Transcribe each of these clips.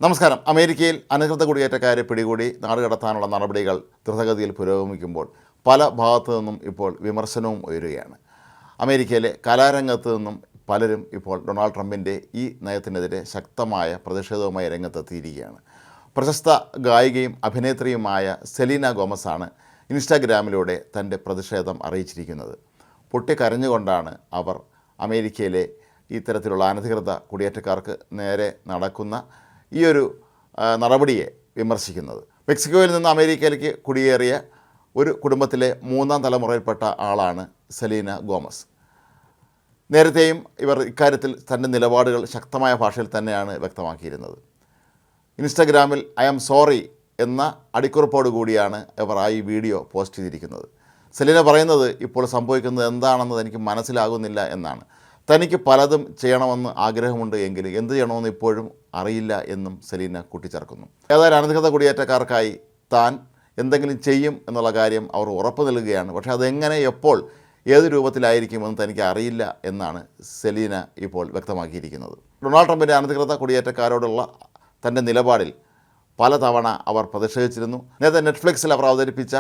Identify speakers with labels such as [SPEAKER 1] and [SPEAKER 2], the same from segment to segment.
[SPEAKER 1] നമസ്കാരം. അമേരിക്കയിൽ അനധികൃത കുടിയേറ്റക്കാരെ പിടികൂടി നാടുകടത്താനുള്ള നടപടികൾ ദ്രുതഗതിയിൽ പുരോഗമിക്കുമ്പോൾ പല ഭാഗത്തു നിന്നും ഇപ്പോൾ വിമർശനവും ഉയരുകയാണ്. അമേരിക്കയിലെ കലാരംഗത്ത് നിന്നും പലരും ഇപ്പോൾ ഡൊണാൾഡ് ട്രംപിൻ്റെ ഈ നയത്തിനെതിരെ ശക്തമായ പ്രതിഷേധവുമായി രംഗത്തെത്തിയിരിക്കുകയാണ്. പ്രശസ്ത ഗായികയും അഭിനേത്രിയുമായ സെലീന ഗോമസാണ് ഇൻസ്റ്റാഗ്രാമിലൂടെ തൻ്റെ പ്രതിഷേധം അറിയിച്ചിരിക്കുന്നത്. പൊട്ടിക്കരഞ്ഞുകൊണ്ടാണ് അവർ അമേരിക്കയിലെ ഇത്തരത്തിലുള്ള അനധികൃത കുടിയേറ്റക്കാർക്ക് നേരെ നടക്കുന്ന ഈ ഒരു നടപടിയെ വിമർശിക്കുന്നത്. മെക്സിക്കോയിൽ നിന്ന് അമേരിക്കയിലേക്ക് കുടിയേറിയ ഒരു കുടുംബത്തിലെ മൂന്നാം തലമുറയിൽപ്പെട്ട ആളാണ് സെലീന ഗോമസ്. നേരത്തെയും ഇവർ ഇക്കാര്യത്തിൽ തൻ്റെ നിലപാടുകൾ ശക്തമായ ഭാഷയിൽ തന്നെയാണ് വ്യക്തമാക്കിയിരുന്നത്. ഇൻസ്റ്റഗ്രാമിൽ ഐ ആം സോറി എന്ന അടിക്കുറിപ്പോട് കൂടിയാണ് ഇവർ ഈ വീഡിയോ പോസ്റ്റ് ചെയ്തിരിക്കുന്നത്. സെലീന പറയുന്നത്, ഇപ്പോൾ സംഭവിക്കുന്നത് എന്താണെന്ന് എനിക്ക് മനസ്സിലാകുന്നില്ല എന്നാണ്. തനിക്ക് പലതും ചെയ്യണമെന്ന് ആഗ്രഹമുണ്ട് എങ്കിൽ എന്ത് ചെയ്യണമെന്ന് ഇപ്പോഴും അറിയില്ല എന്നും സെലീന കൂട്ടിച്ചേർക്കുന്നു. ഏതായാലും അനധികൃത കുടിയേറ്റക്കാർക്കായി താൻ എന്തെങ്കിലും ചെയ്യും എന്നുള്ള കാര്യം അവർ ഉറപ്പ് നൽകുകയാണ്. പക്ഷേ അതെങ്ങനെ, എപ്പോൾ, ഏത് രൂപത്തിലായിരിക്കുമെന്ന് തനിക്ക് അറിയില്ല എന്നാണ് സെലീന ഇപ്പോൾ വ്യക്തമാക്കിയിരിക്കുന്നത്. ഡൊണാൾഡ് ട്രംപിൻ്റെ അനധികൃത കുടിയേറ്റക്കാരോടുള്ള തൻ്റെ നിലപാടിൽ പലതവണ അവർ പ്രതിഷേധിച്ചിരുന്നു. നേരത്തെ നെറ്റ്ഫ്ലിക്സിൽ അവർ അവതരിപ്പിച്ച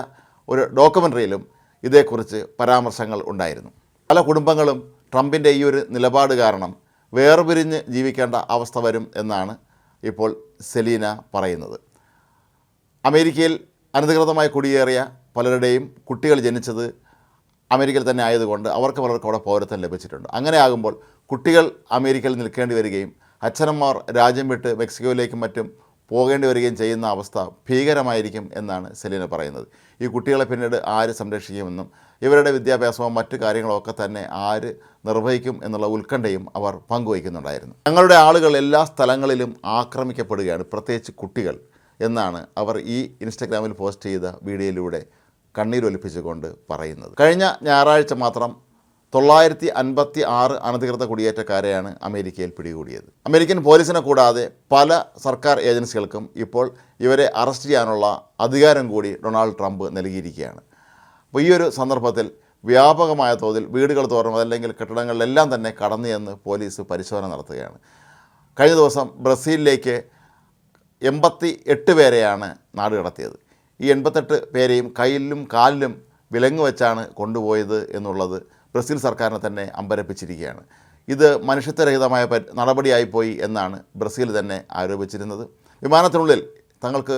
[SPEAKER 1] ഒരു ഡോക്യുമെൻ്ററിയിലും ഇതേക്കുറിച്ച് പരാമർശങ്ങൾ ഉണ്ടായിരുന്നു. പല കുടുംബങ്ങളും ട്രംപിൻ്റെ ഈ ഒരു നിലപാട് കാരണം വേർപിരിഞ്ഞ് ജീവിക്കേണ്ട അവസ്ഥ വരും എന്നാണ് ഇപ്പോൾ സെലീന പറയുന്നത്. അമേരിക്കയിൽ അനധികൃതമായി കുടിയേറിയ പലരുടെയും കുട്ടികൾ ജനിച്ചത് അമേരിക്കയിൽ തന്നെ ആയതുകൊണ്ട് അവർക്ക് പലർക്കും അവിടെ പൗരത്വം ലഭിച്ചിട്ടുണ്ട്. അങ്ങനെ ആകുമ്പോൾ കുട്ടികൾ അമേരിക്കയിൽ നിൽക്കേണ്ടി വരികയും അച്ഛനമ്മമാർ രാജ്യം വിട്ട് മെക്സിക്കോയിലേക്കും മറ്റും പോകേണ്ടി വരികയും ചെയ്യുന്ന അവസ്ഥ ഭീകരമായിരിക്കും എന്നാണ് സെലീന പറയുന്നത്. ഈ കുട്ടികളെ പിന്നീട് ആര് സംരക്ഷിക്കുമെന്നും ഇവരുടെ വിദ്യാഭ്യാസമോ മറ്റു കാര്യങ്ങളൊക്കെ തന്നെ ആര് നിർവഹിക്കും എന്നുള്ള ഉത്കണ്ഠയും അവർ പങ്കുവയ്ക്കുന്നുണ്ടായിരുന്നു. ഞങ്ങളുടെ ആളുകൾ എല്ലാ സ്ഥലങ്ങളിലും ആക്രമിക്കപ്പെടുകയാണ്, പ്രത്യേകിച്ച് കുട്ടികൾ എന്നാണ് അവർ ഈ ഇൻസ്റ്റഗ്രാമിൽ പോസ്റ്റ് ചെയ്ത വീഡിയോയിലൂടെ കണ്ണീരൊലിപ്പിച്ചുകൊണ്ട് പറയുന്നത്. കഴിഞ്ഞ ഞായറാഴ്ച മാത്രം 956 അനധികൃത കുടിയേറ്റക്കാരെയാണ് അമേരിക്കയിൽ പിടികൂടിയത്. അമേരിക്കൻ പോലീസിനെ കൂടാതെ പല സർക്കാർ ഏജൻസികൾക്കും ഇപ്പോൾ ഇവരെ അറസ്റ്റ് ചെയ്യാനുള്ള അധികാരം കൂടി ഡൊണാൾഡ് ട്രംപ് നൽകിയിരിക്കുകയാണ്. അപ്പോൾ ഈ ഒരു സന്ദർഭത്തിൽ വ്യാപകമായ തോതിൽ വീടുകൾ തോറും അതല്ലെങ്കിൽ കെട്ടിടങ്ങളിലെല്ലാം തന്നെ കടന്നു ചെന്ന് പോലീസ് പരിശോധന നടത്തുകയാണ്. കഴിഞ്ഞ ദിവസം ബ്രസീലിലേക്ക് 88 പേരെയാണ് നാട് കടത്തിയത്. ഈ 88 പേരെയും കയ്യിലും കാലിലും വിലങ്ങ് വെച്ചാണ് കൊണ്ടുപോയത് എന്നുള്ളത് ബ്രസീൽ സർക്കാരിനെ തന്നെ അമ്പരപ്പിച്ചിരിക്കുകയാണ്. ഇത് മനുഷ്യത്വരഹിതമായ നടപടിയായിപ്പോയി എന്നാണ് ബ്രസീൽ തന്നെ ആരോപിച്ചിരുന്നത്. വിമാനത്തിനുള്ളിൽ തങ്ങൾക്ക്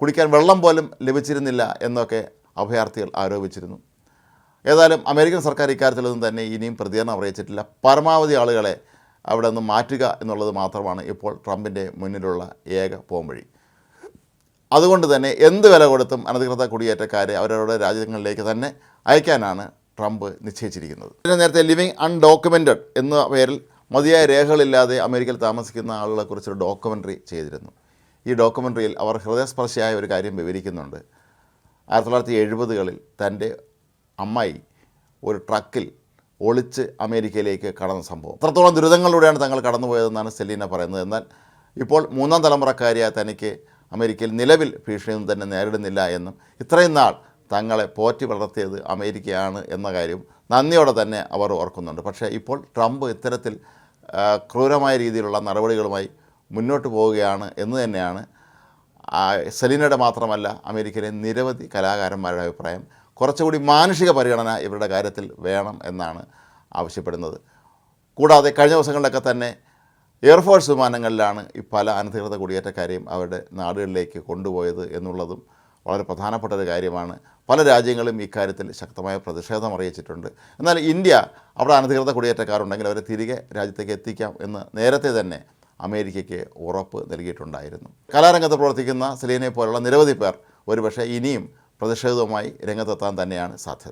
[SPEAKER 1] കുടിക്കാൻ വെള്ളം പോലും ലഭിച്ചിരുന്നില്ല എന്നൊക്കെ അഭയാർത്ഥികൾ ആരോപിച്ചിരുന്നു. ഏതായാലും അമേരിക്കൻ സർക്കാർ ഇക്കാര്യത്തിലൊന്നും തന്നെ ഇനിയും പ്രതികരണം അറിയിച്ചിട്ടില്ല. പരമാവധി ആളുകളെ അവിടെ നിന്ന് മാറ്റുക എന്നുള്ളത് മാത്രമാണ് ഇപ്പോൾ ട്രംപിൻ്റെ മുന്നിലുള്ള ഏക പോംവഴി. അതുകൊണ്ട് തന്നെ എന്ത് വില കൊടുത്തും അനധികൃത കുടിയേറ്റക്കാരെ അവരവരുടെ രാജ്യങ്ങളിലേക്ക് തന്നെ അയക്കാനാണ് ട്രംപ് നിശ്ചയിച്ചിരിക്കുന്നത്. നേരത്തെ ലിവിങ് അൺഡോക്യുമെൻറ്റഡ് എന്ന പേരിൽ മതിയായ രേഖകളില്ലാതെ അമേരിക്കയിൽ താമസിക്കുന്ന ആളുകളെക്കുറിച്ചൊരു ഡോക്യുമെൻ്ററി ചെയ്തിരുന്നു. ഈ ഡോക്യുമെൻ്ററിയിൽ അവർ ഹൃദയസ്പർശിയായ ഒരു കാര്യം വിവരിക്കുന്നുണ്ട്. 1970കളിൽ തൻ്റെ അമ്മായി ഒരു ട്രക്കിൽ ഒളിച്ച് അമേരിക്കയിലേക്ക് കടന്ന സംഭവം. അത്രത്തോളം ദുരിതങ്ങളിലൂടെയാണ് തങ്ങൾ കടന്നുപോയതെന്നാണ് സെലീന പറയുന്നത്. എന്നാൽ ഇപ്പോൾ മൂന്നാം തലമുറക്കാരിയായ തനിക്ക് അമേരിക്കയിൽ നിലവിൽ ഭീഷണിയൊന്നും തന്നെ നേരിടുന്നില്ല എന്നും ഇത്രയും നാൾ തങ്ങളെ പോറ്റി വളർത്തിയത് അമേരിക്കയാണ് എന്ന കാര്യം നന്ദിയോടെ തന്നെ അവർ ഓർക്കുന്നുണ്ട്. പക്ഷേ ഇപ്പോൾ ട്രംപ് ഇത്തരത്തിൽ ക്രൂരമായ രീതിയിലുള്ള നടപടികളുമായി മുന്നോട്ട് പോവുകയാണ് എന്ന് തന്നെയാണ് സെലീനയുടെ മാത്രമല്ല അമേരിക്കയിലെ നിരവധി കലാകാരന്മാരുടെ അഭിപ്രായം. കുറച്ചുകൂടി മാനുഷിക പരിഗണന ഇവരുടെ കാര്യത്തിൽ വേണം എന്നാണ് ആവശ്യപ്പെടുന്നത്. കൂടാതെ കഴിഞ്ഞ ദിവസങ്ങളിലൊക്കെ തന്നെ എയർഫോഴ്സ് വിമാനങ്ങളിലാണ് ഈ പല അനധികൃത കുടിയേറ്റക്കാരെയും അവരുടെ നാടുകളിലേക്ക് കൊണ്ടുപോയത് എന്നുള്ളതും വളരെ പ്രധാനപ്പെട്ട ഒരു കാര്യമാണ്. പല രാജ്യങ്ങളും ഇക്കാര്യത്തിൽ ശക്തമായ പ്രതിഷേധം അറിയിച്ചിട്ടുണ്ട്. എന്നാൽ ഇന്ത്യ അവിടെ അനധികൃത കുടിയേറ്റക്കാരുണ്ടെങ്കിൽ അവരെ തിരികെ രാജ്യത്തേക്ക് എത്തിക്കാം എന്ന് നേരത്തെ തന്നെ അമേരിക്കയ്ക്ക് ഉറപ്പ് നൽകിയിട്ടുണ്ടായിരുന്നു. കലാരംഗത്ത് പ്രവർത്തിക്കുന്ന സെലീനയെ പോലുള്ള നിരവധി പേർ ഒരുപക്ഷെ ഇനിയും പ്രതിഷേധവുമായി രംഗത്തെത്താൻ തന്നെയാണ് സാധ്യത.